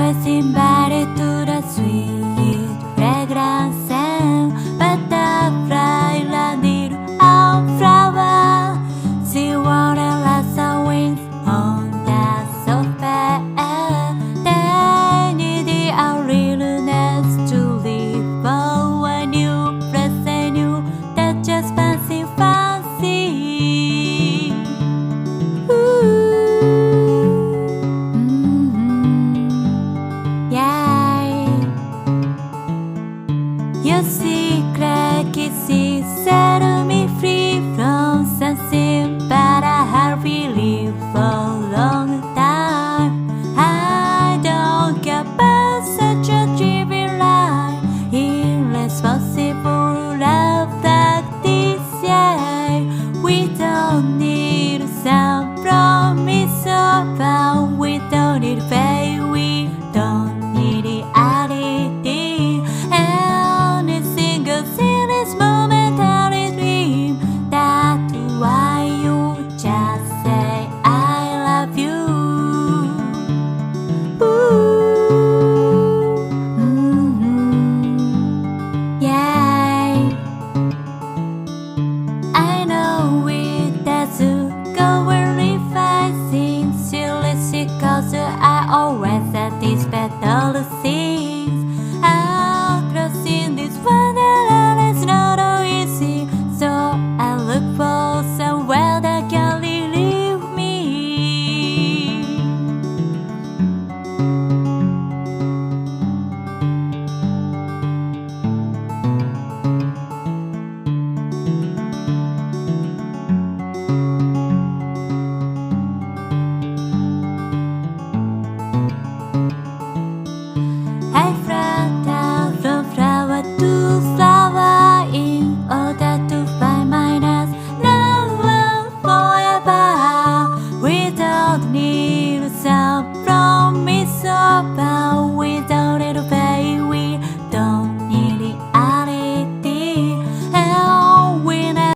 always invited to the sweet fragrance and butterfly landed on flower. She wanted lots of wings on the sofa. They needed a little nest to live for a new place and new that just fancy. Your secret kisses set me free from something, but I have believed for a long time. I don't care about such a trivial life, irresponsible love like this. Yeah, we don't need some promise of vow. We don't need faith. We don't need reality. I always satisfied all the things.